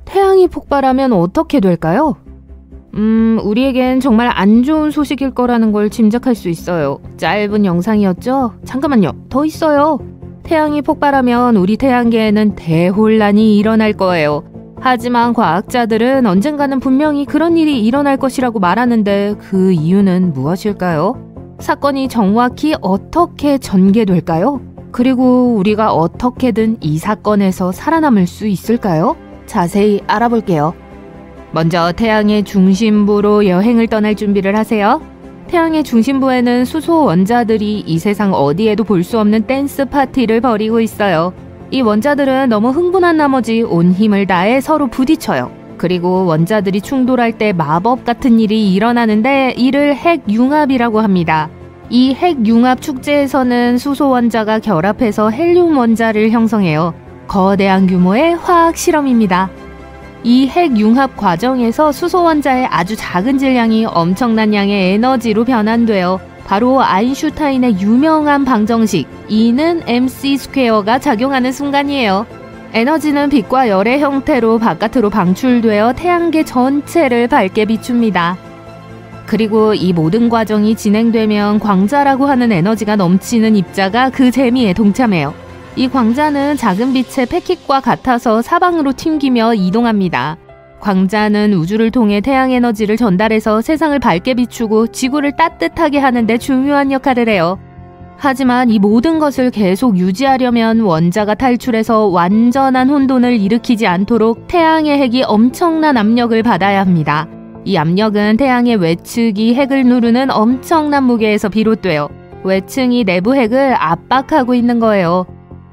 태양이 폭발하면 어떻게 될까요? 우리에겐 정말 안 좋은 소식일 거라는 걸 짐작할 수 있어요. 짧은 영상이었죠? 잠깐만요. 더 있어요. 태양이 폭발하면 우리 태양계에는 대혼란이 일어날 거예요. 하지만 과학자들은 언젠가는 분명히 그런 일이 일어날 것이라고 말하는데 그 이유는 무엇일까요? 사건이 정확히 어떻게 전개될까요? 그리고 우리가 어떻게든 이 사건에서 살아남을 수 있을까요? 자세히 알아볼게요. 먼저 태양의 중심부로 여행을 떠날 준비를 하세요. 태양의 중심부에는 수소 원자들이 이 세상 어디에도 볼 수 없는 댄스 파티를 벌이고 있어요. 이 원자들은 너무 흥분한 나머지 온 힘을 다해 서로 부딪혀요. 그리고 원자들이 충돌할 때 마법 같은 일이 일어나는데 이를 핵융합이라고 합니다. 이 핵융합 축제에서는 수소 원자가 결합해서 헬륨 원자를 형성해요. 거대한 규모의 화학 실험입니다. 이 핵융합 과정에서 수소 원자의 아주 작은 질량이 엄청난 양의 에너지로 변환돼요. 바로 아인슈타인의 유명한 방정식 E는 mc 스퀘어가 작용하는 순간이에요. 에너지는 빛과 열의 형태로 바깥으로 방출되어 태양계 전체를 밝게 비춥니다. 그리고 이 모든 과정이 진행되면 광자라고 하는 에너지가 넘치는 입자가 그 재미에 동참해요. 이 광자는 작은 빛의 패킷과 같아서 사방으로 튕기며 이동합니다. 광자는 우주를 통해 태양 에너지를 전달해서 세상을 밝게 비추고 지구를 따뜻하게 하는데 중요한 역할을 해요. 하지만 이 모든 것을 계속 유지하려면 원자가 탈출해서 완전한 혼돈을 일으키지 않도록 태양의 핵이 엄청난 압력을 받아야 합니다. 이 압력은 태양의 외측이 핵을 누르는 엄청난 무게에서 비롯돼요. 외층이 내부 핵을 압박하고 있는 거예요.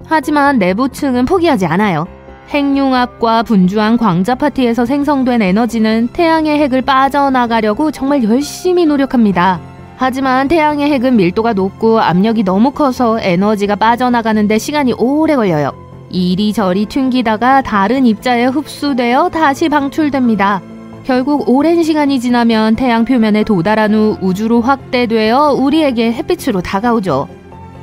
하지만 내부층은 포기하지 않아요. 핵융합과 분주한 광자 파티에서 생성된 에너지는 태양의 핵을 빠져나가려고 정말 열심히 노력합니다. 하지만 태양의 핵은 밀도가 높고 압력이 너무 커서 에너지가 빠져나가는데 시간이 오래 걸려요. 이리저리 튕기다가 다른 입자에 흡수되어 다시 방출됩니다. 결국 오랜 시간이 지나면 태양 표면에 도달한 후 우주로 확대되어 우리에게 햇빛으로 다가오죠.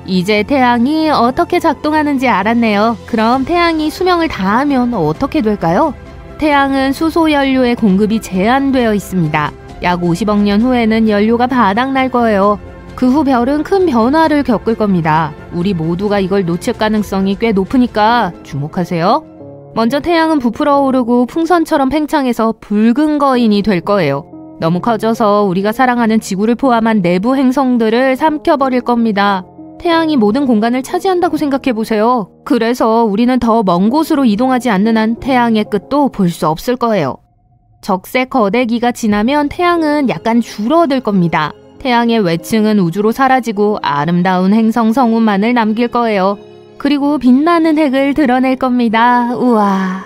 이제 태양이 어떻게 작동하는지 알았네요. 그럼 태양이 수명을 다하면 어떻게 될까요? 태양은 수소 연료의 공급이 제한되어 있습니다. 약 50억 년 후에는 연료가 바닥날 거예요. 그 후 별은 큰 변화를 겪을 겁니다. 우리 모두가 이걸 놓칠 가능성이 꽤 높으니까 주목하세요. 먼저 태양은 부풀어 오르고 풍선처럼 팽창해서 붉은 거인이 될 거예요. 너무 커져서 우리가 사랑하는 지구를 포함한 내부 행성들을 삼켜버릴 겁니다. 태양이 모든 공간을 차지한다고 생각해보세요. 그래서 우리는 더 먼 곳으로 이동하지 않는 한 태양의 끝도 볼 수 없을 거예요. 적색 거대기가 지나면 태양은 약간 줄어들 겁니다. 태양의 외층은 우주로 사라지고 아름다운 행성 성운만을 남길 거예요. 그리고 빛나는 핵을 드러낼 겁니다. 우와.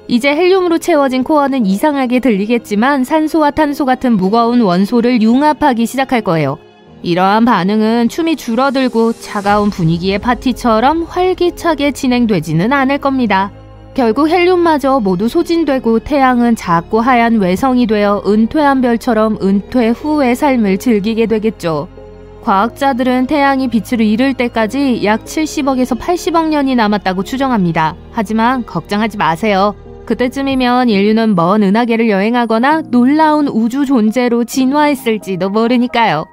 이제 헬륨으로 채워진 코어는 이상하게 들리겠지만 산소와 탄소 같은 무거운 원소를 융합하기 시작할 거예요. 이러한 반응은 춤이 줄어들고 차가운 분위기의 파티처럼 활기차게 진행되지는 않을 겁니다. 결국 헬륨마저 모두 소진되고 태양은 작고 하얀 외성이 되어 은퇴한 별처럼 은퇴 후의 삶을 즐기게 되겠죠. 과학자들은 태양이 빛을 잃을 때까지 약 70억에서 80억 년이 남았다고 추정합니다. 하지만 걱정하지 마세요. 그때쯤이면 인류는 먼 은하계를 여행하거나 놀라운 우주 존재로 진화했을지도 모르니까요.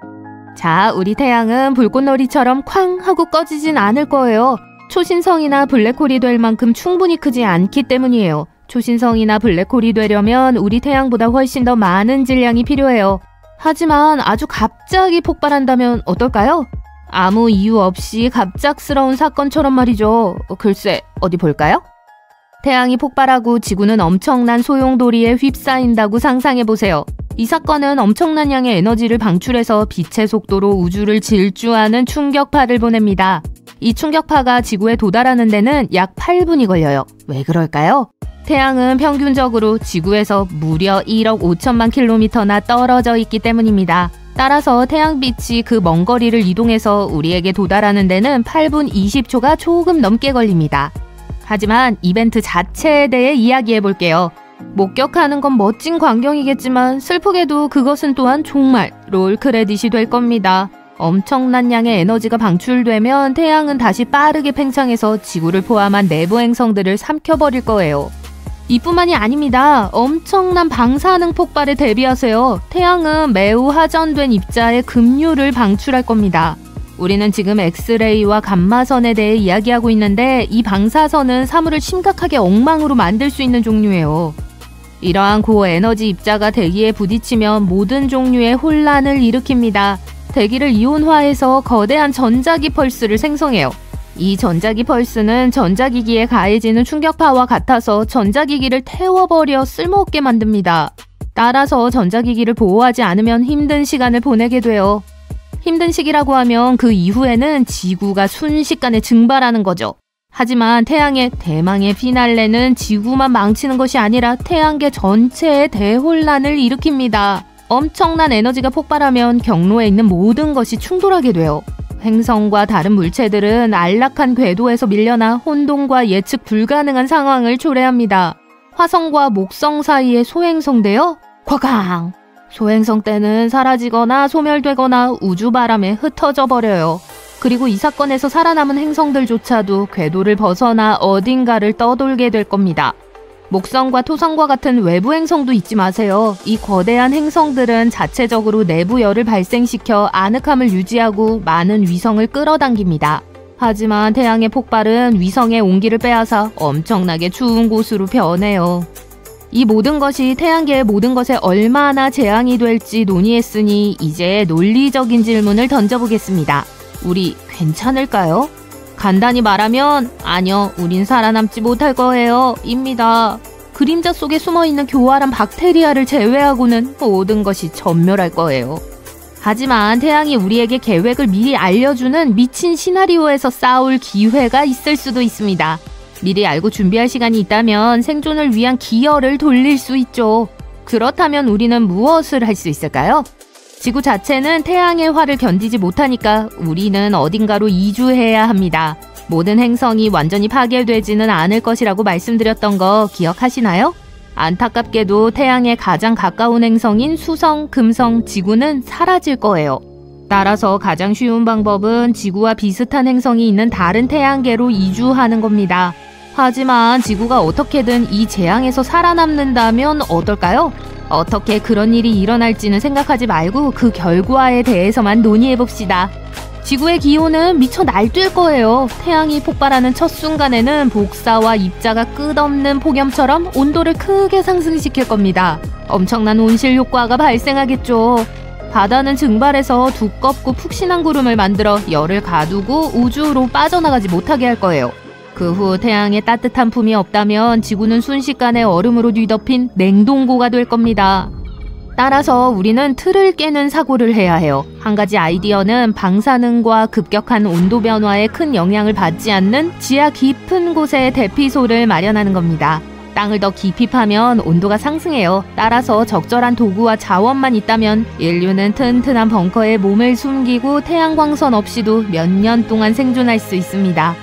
자, 우리 태양은 불꽃놀이처럼 쾅 하고 꺼지진 않을 거예요. 초신성이나 블랙홀이 될 만큼 충분히 크지 않기 때문이에요. 초신성이나 블랙홀이 되려면 우리 태양보다 훨씬 더 많은 질량이 필요해요. 하지만 아주 갑자기 폭발한다면 어떨까요? 아무 이유 없이 갑작스러운 사건처럼 말이죠. 글쎄, 어디 볼까요? 태양이 폭발하고 지구는 엄청난 소용돌이에 휩싸인다고 상상해보세요. 이 사건은 엄청난 양의 에너지를 방출해서 빛의 속도로 우주를 질주하는 충격파를 보냅니다. 이 충격파가 지구에 도달하는 데는 약 8분이 걸려요. 왜 그럴까요? 태양은 평균적으로 지구에서 무려 1억 5천만 킬로미터나 떨어져 있기 때문입니다. 따라서 태양빛이 그 먼 거리를 이동해서 우리에게 도달하는 데는 8분 20초가 조금 넘게 걸립니다. 하지만 이벤트 자체에 대해 이야기해 볼게요. 목격하는 건 멋진 광경이겠지만 슬프게도 그것은 또한 정말 롤 크레딧이 될 겁니다. 엄청난 양의 에너지가 방출되면 태양은 다시 빠르게 팽창해서 지구를 포함한 내부 행성들을 삼켜버릴 거예요. 이뿐만이 아닙니다. 엄청난 방사능 폭발에 대비하세요. 태양은 매우 하전된 입자의 급류를 방출할 겁니다. 우리는 지금 엑스레이와 감마선에 대해 이야기하고 있는데 이 방사선은 사물을 심각하게 엉망으로 만들 수 있는 종류예요. 이러한 고에너지 입자가 대기에 부딪히면 모든 종류의 혼란을 일으킵니다. 대기를 이온화해서 거대한 전자기 펄스를 생성해요. 이 전자기 펄스는 전자기기에 가해지는 충격파와 같아서 전자기기를 태워버려 쓸모없게 만듭니다. 따라서 전자기기를 보호하지 않으면 힘든 시간을 보내게 돼요. 힘든 시기라고 하면 그 이후에는 지구가 순식간에 증발하는 거죠. 하지만 태양의 대망의 피날레는 지구만 망치는 것이 아니라 태양계 전체의 대혼란을 일으킵니다. 엄청난 에너지가 폭발하면 경로에 있는 모든 것이 충돌하게 돼요. 행성과 다른 물체들은 안락한 궤도에서 밀려나 혼돈과 예측 불가능한 상황을 초래합니다. 화성과 목성 사이의 소행성대요? 쿼강! 소행성 때는 사라지거나 소멸되거나 우주바람에 흩어져 버려요. 그리고 이 사건에서 살아남은 행성들조차도 궤도를 벗어나 어딘가를 떠돌게 될 겁니다. 목성과 토성과 같은 외부 행성도 잊지 마세요. 이 거대한 행성들은 자체적으로 내부 열을 발생시켜 아늑함을 유지하고 많은 위성을 끌어당깁니다. 하지만 태양의 폭발은 위성의 온기를 빼앗아 엄청나게 추운 곳으로 변해요. 이 모든 것이 태양계의 모든 것에 얼마나 재앙이 될지 논의했으니 이제 논리적인 질문을 던져보겠습니다. 우리 괜찮을까요? 간단히 말하면 아니요, 우린 살아남지 못할 거예요 입니다. 그림자 속에 숨어있는 교활한 박테리아를 제외하고는 모든 것이 전멸할 거예요. 하지만 태양이 우리에게 계획을 미리 알려주는 미친 시나리오에서 싸울 기회가 있을 수도 있습니다. 미리 알고 준비할 시간이 있다면 생존을 위한 기여를 돌릴 수 있죠. 그렇다면 우리는 무엇을 할 수 있을까요? 지구 자체는 태양의 화를 견디지 못하니까 우리는 어딘가로 이주해야 합니다. 모든 행성이 완전히 파괴되지는 않을 것이라고 말씀드렸던 거 기억하시나요? 안타깝게도 태양에 가장 가까운 행성인 수성, 금성, 지구는 사라질 거예요. 따라서 가장 쉬운 방법은 지구와 비슷한 행성이 있는 다른 태양계로 이주하는 겁니다. 하지만 지구가 어떻게든 이 재앙에서 살아남는다면 어떨까요? 어떻게 그런 일이 일어날지는 생각하지 말고 그 결과에 대해서만 논의해봅시다. 지구의 기온은 미쳐 날뛸 거예요. 태양이 폭발하는 첫 순간에는 복사와 입자가 끝없는 폭염처럼 온도를 크게 상승시킬 겁니다. 엄청난 온실 효과가 발생하겠죠. 바다는 증발해서 두껍고 푹신한 구름을 만들어 열을 가두고 우주로 빠져나가지 못하게 할 거예요. 그 후 태양에 따뜻한 품이 없다면 지구는 순식간에 얼음으로 뒤덮인 냉동고가 될 겁니다. 따라서 우리는 틀을 깨는 사고를 해야 해요. 한 가지 아이디어는 방사능과 급격한 온도 변화에 큰 영향을 받지 않는 지하 깊은 곳에 대피소를 마련하는 겁니다. 땅을 더 깊이 파면 온도가 상승해요. 따라서 적절한 도구와 자원만 있다면 인류는 튼튼한 벙커에 몸을 숨기고 태양광선 없이도 몇 년 동안 생존할 수 있습니다.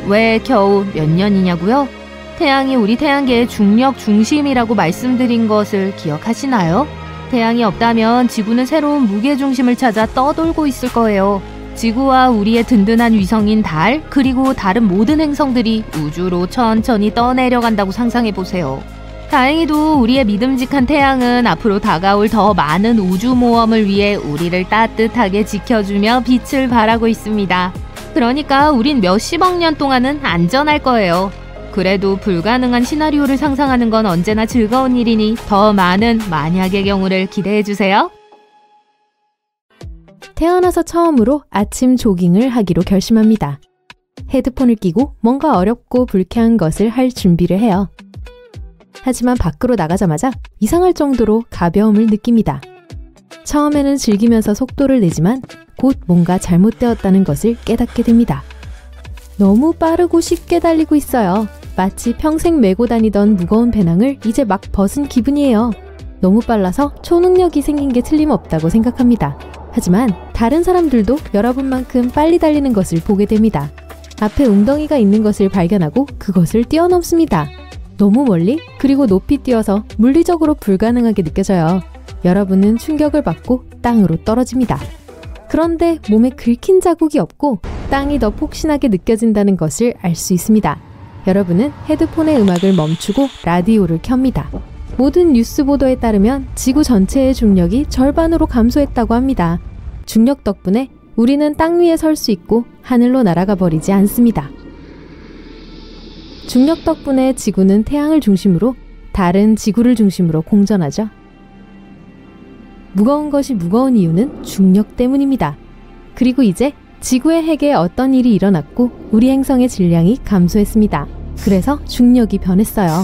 왜 겨우 몇 년이냐고요? 태양이 우리 태양계의 중력 중심이라고 말씀드린 것을 기억하시나요? 태양이 없다면 지구는 새로운 무게중심을 찾아 떠돌고 있을 거예요. 지구와 우리의 든든한 위성인 달, 그리고 다른 모든 행성들이 우주로 천천히 떠내려간다고 상상해보세요. 다행히도 우리의 믿음직한 태양은 앞으로 다가올 더 많은 우주 모험을 위해 우리를 따뜻하게 지켜주며 빛을 발하고 있습니다. 그러니까 우린 몇십억 년 동안은 안전할 거예요. 그래도 불가능한 시나리오를 상상하는 건 언제나 즐거운 일이니 더 많은 만약의 경우를 기대해주세요. 태어나서 처음으로 아침 조깅을 하기로 결심합니다. 헤드폰을 끼고 뭔가 어렵고 불쾌한 것을 할 준비를 해요. 하지만 밖으로 나가자마자 이상할 정도로 가벼움을 느낍니다. 처음에는 즐기면서 속도를 내지만 곧 뭔가 잘못되었다는 것을 깨닫게 됩니다. 너무 빠르고 쉽게 달리고 있어요. 마치 평생 메고 다니던 무거운 배낭을 이제 막 벗은 기분이에요. 너무 빨라서 초능력이 생긴 게 틀림없다고 생각합니다. 하지만 다른 사람들도 여러분만큼 빨리 달리는 것을 보게 됩니다. 앞에 웅덩이가 있는 것을 발견하고 그것을 뛰어넘습니다. 너무 멀리 그리고 높이 뛰어서 물리적으로 불가능하게 느껴져요. 여러분은 충격을 받고 땅으로 떨어집니다. 그런데 몸에 긁힌 자국이 없고 땅이 더 폭신하게 느껴진다는 것을 알 수 있습니다. 여러분은 헤드폰의 음악을 멈추고 라디오를 켭니다. 모든 뉴스 보도에 따르면 지구 전체의 중력이 절반으로 감소했다고 합니다. 중력 덕분에 우리는 땅 위에 설 수 있고 하늘로 날아가 버리지 않습니다. 중력 덕분에 지구는 태양을 중심으로, 달은 지구를 중심으로 공전하죠. 무거운 것이 무거운 이유는 중력 때문입니다. 그리고 이제 지구의 핵에 어떤 일이 일어났고 우리 행성의 질량이 감소했습니다. 그래서 중력이 변했어요.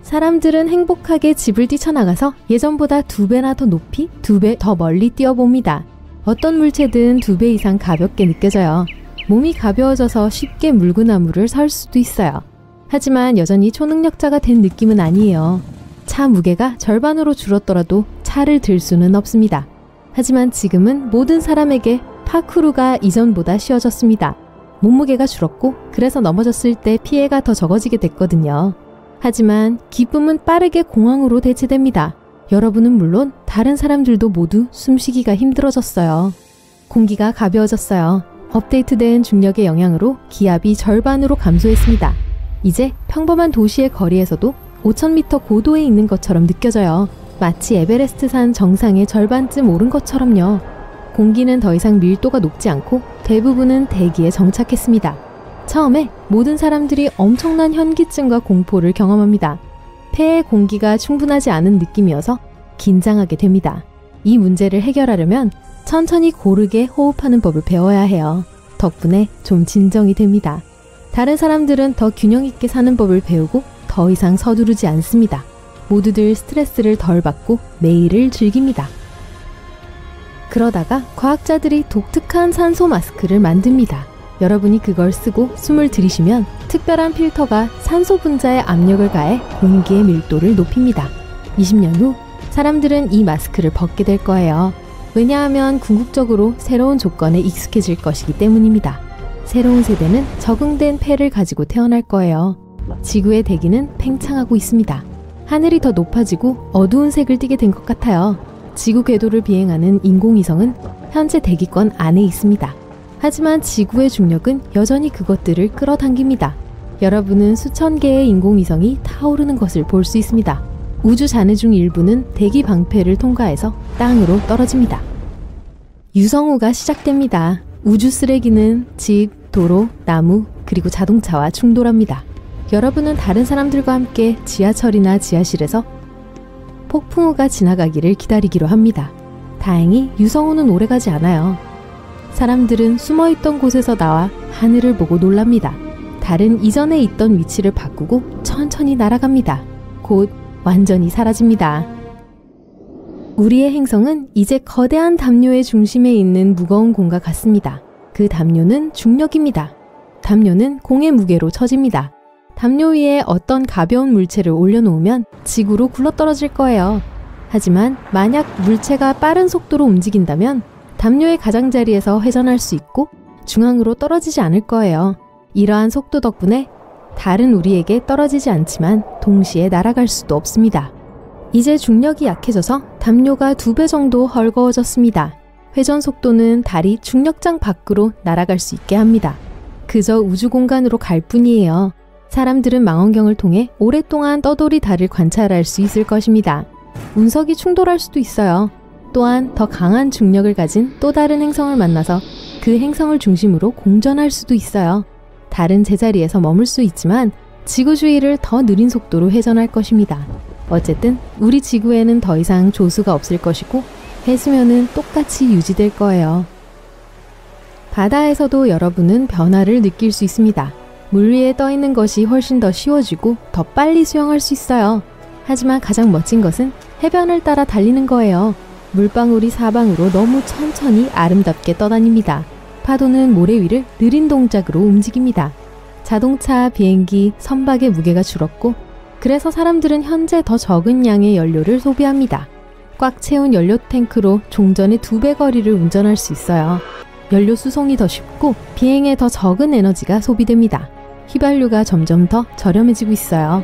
사람들은 행복하게 집을 뛰쳐나가서 예전보다 2배나 더 높이, 2배 더 멀리 뛰어봅니다. 어떤 물체든 2배 이상 가볍게 느껴져요. 몸이 가벼워져서 쉽게 물구나무를 설 수도 있어요. 하지만 여전히 초능력자가 된 느낌은 아니에요. 차 무게가 절반으로 줄었더라도 차를 들 수는 없습니다. 하지만 지금은 모든 사람에게 파크루가 이전보다 쉬워졌습니다. 몸무게가 줄었고 그래서 넘어졌을 때 피해가 더 적어지게 됐거든요. 하지만 기쁨은 빠르게 공황으로 대체됩니다. 여러분은 물론 다른 사람들도 모두 숨쉬기가 힘들어졌어요. 공기가 가벼워졌어요. 업데이트된 중력의 영향으로 기압이 절반으로 감소했습니다. 이제 평범한 도시의 거리에서도 5,000m 고도에 있는 것처럼 느껴져요. 마치 에베레스트 산 정상의 절반쯤 오른 것처럼요. 공기는 더 이상 밀도가 높지 않고 대부분은 대기에 정착했습니다. 처음에 모든 사람들이 엄청난 현기증과 공포를 경험합니다. 폐에 공기가 충분하지 않은 느낌이어서 긴장하게 됩니다. 이 문제를 해결하려면 천천히 고르게 호흡하는 법을 배워야 해요. 덕분에 좀 진정이 됩니다. 다른 사람들은 더 균형 있게 사는 법을 배우고 더 이상 서두르지 않습니다. 모두들 스트레스를 덜 받고 매일을 즐깁니다. 그러다가 과학자들이 독특한 산소 마스크를 만듭니다. 여러분이 그걸 쓰고 숨을 들이쉬면 특별한 필터가 산소 분자에 압력을 가해 공기의 밀도를 높입니다. 20년 후 사람들은 이 마스크를 벗게 될 거예요. 왜냐하면 궁극적으로 새로운 조건에 익숙해질 것이기 때문입니다. 새로운 세대는 적응된 폐를 가지고 태어날 거예요. 지구의 대기는 팽창하고 있습니다. 하늘이 더 높아지고 어두운 색을 띠게 된 것 같아요. 지구 궤도를 비행하는 인공위성은 현재 대기권 안에 있습니다. 하지만 지구의 중력은 여전히 그것들을 끌어당깁니다. 여러분은 수천 개의 인공위성이 타오르는 것을 볼 수 있습니다. 우주 잔해 중 일부는 대기 방패를 통과해서 땅으로 떨어집니다. 유성우가 시작됩니다. 우주 쓰레기는 집, 도로, 나무, 그리고 자동차와 충돌합니다. 여러분은 다른 사람들과 함께 지하철이나 지하실에서 폭풍우가 지나가기를 기다리기로 합니다. 다행히 유성우는 오래가지 않아요. 사람들은 숨어있던 곳에서 나와 하늘을 보고 놀랍니다. 달은 이전에 있던 위치를 바꾸고 천천히 날아갑니다. 곧 완전히 사라집니다. 우리의 행성은 이제 거대한 담요의 중심에 있는 무거운 공과 같습니다. 그 담요는 중력입니다. 담요는 공의 무게로 처집니다. 담요 위에 어떤 가벼운 물체를 올려놓으면 지구로 굴러떨어질 거예요. 하지만 만약 물체가 빠른 속도로 움직인다면 담요의 가장자리에서 회전할 수 있고 중앙으로 떨어지지 않을 거예요. 이러한 속도 덕분에 달은 우리에게 떨어지지 않지만 동시에 날아갈 수도 없습니다. 이제 중력이 약해져서 담요가 2배 정도 헐거워졌습니다. 회전 속도는 달이 중력장 밖으로 날아갈 수 있게 합니다. 그저 우주 공간으로 갈 뿐이에요. 사람들은 망원경을 통해 오랫동안 떠돌이 달을 관찰할 수 있을 것입니다. 운석이 충돌할 수도 있어요. 또한 더 강한 중력을 가진 또 다른 행성을 만나서 그 행성을 중심으로 공전할 수도 있어요. 달은 제자리에서 머물 수 있지만 지구 주위를 더 느린 속도로 회전할 것입니다. 어쨌든 우리 지구에는 더 이상 조수가 없을 것이고 해수면은 똑같이 유지될 거예요. 바다에서도 여러분은 변화를 느낄 수 있습니다. 물 위에 떠 있는 것이 훨씬 더 쉬워지고 더 빨리 수영할 수 있어요. 하지만 가장 멋진 것은 해변을 따라 달리는 거예요. 물방울이 사방으로 너무 천천히 아름답게 떠다닙니다. 파도는 모래 위를 느린 동작으로 움직입니다. 자동차, 비행기, 선박의 무게가 줄었고 그래서 사람들은 현재 더 적은 양의 연료를 소비합니다. 꽉 채운 연료 탱크로 종전의 2배 거리를 운전할 수 있어요. 연료 수송이 더 쉽고 비행에 더 적은 에너지가 소비됩니다. 휘발유가 점점 더 저렴해지고 있어요.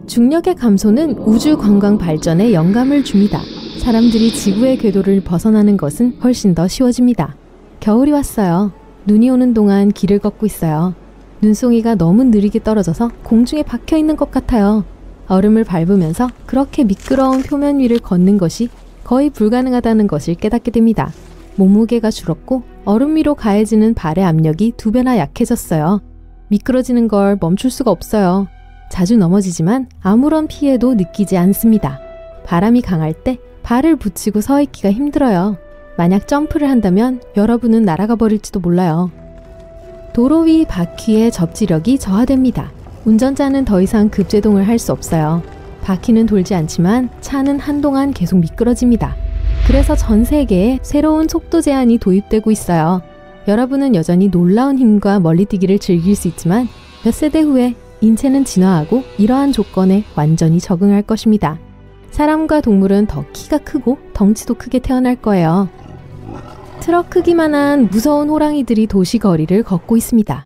중력의 감소는 우주 관광 발전에 영감을 줍니다. 사람들이 지구의 궤도를 벗어나는 것은 훨씬 더 쉬워집니다. 겨울이 왔어요. 눈이 오는 동안 길을 걷고 있어요. 눈송이가 너무 느리게 떨어져서 공중에 박혀 있는 것 같아요. 얼음을 밟으면서 그렇게 미끄러운 표면 위를 걷는 것이 거의 불가능하다는 것을 깨닫게 됩니다. 몸무게가 줄었고 얼음 위로 가해지는 발의 압력이 2배나 약해졌어요. 미끄러지는 걸 멈출 수가 없어요. 자주 넘어지지만 아무런 피해도 느끼지 않습니다. 바람이 강할 때 발을 붙이고 서 있기가 힘들어요. 만약 점프를 한다면 여러분은 날아가 버릴지도 몰라요. 도로 위 바퀴의 접지력이 저하됩니다. 운전자는 더 이상 급제동을 할 수 없어요. 바퀴는 돌지 않지만 차는 한동안 계속 미끄러집니다. 그래서 전 세계에 새로운 속도 제한이 도입되고 있어요. 여러분은 여전히 놀라운 힘과 멀리뛰기를 즐길 수 있지만 몇 세대 후에 인체는 진화하고 이러한 조건에 완전히 적응할 것입니다. 사람과 동물은 더 키가 크고 덩치도 크게 태어날 거예요. 트럭 크기만한 무서운 호랑이들이 도시 거리를 걷고 있습니다.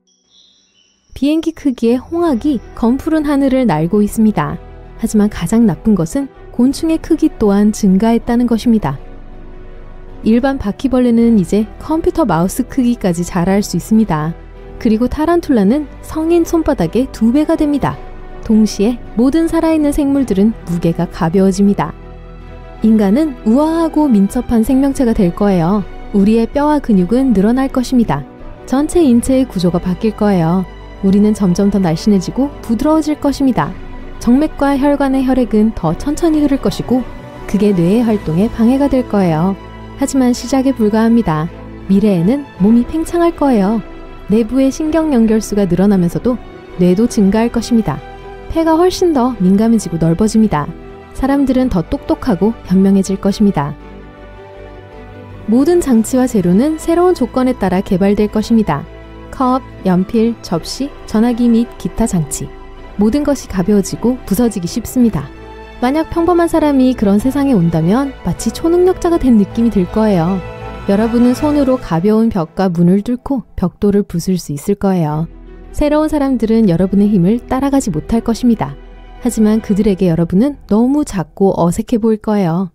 비행기 크기의 홍학이 검푸른 하늘을 날고 있습니다. 하지만 가장 나쁜 것은 곤충의 크기 또한 증가했다는 것입니다. 일반 바퀴벌레는 이제 컴퓨터 마우스 크기까지 자랄 수 있습니다. 그리고 타란툴라는 성인 손바닥의 2배가 됩니다. 동시에 모든 살아있는 생물들은 무게가 가벼워집니다. 인간은 우아하고 민첩한 생명체가 될 거예요. 우리의 뼈와 근육은 늘어날 것입니다. 전체 인체의 구조가 바뀔 거예요. 우리는 점점 더 날씬해지고 부드러워질 것입니다. 정맥과 혈관의 혈액은 더 천천히 흐를 것이고 그게 뇌의 활동에 방해가 될 거예요. 하지만 시작에 불과합니다. 미래에는 몸이 팽창할 거예요. 내부의 신경 연결수가 늘어나면서도 뇌도 증가할 것입니다. 폐가 훨씬 더 민감해지고 넓어집니다. 사람들은 더 똑똑하고 현명해질 것입니다. 모든 장치와 재료는 새로운 조건에 따라 개발될 것입니다. 컵, 연필, 접시, 전화기 및 기타 장치. 모든 것이 가벼워지고 부서지기 쉽습니다. 만약 평범한 사람이 그런 세상에 온다면 마치 초능력자가 된 느낌이 들 거예요. 여러분은 손으로 가벼운 벽과 문을 뚫고 벽돌을 부술 수 있을 거예요. 새로운 사람들은 여러분의 힘을 따라가지 못할 것입니다. 하지만 그들에게 여러분은 너무 작고 어색해 보일 거예요.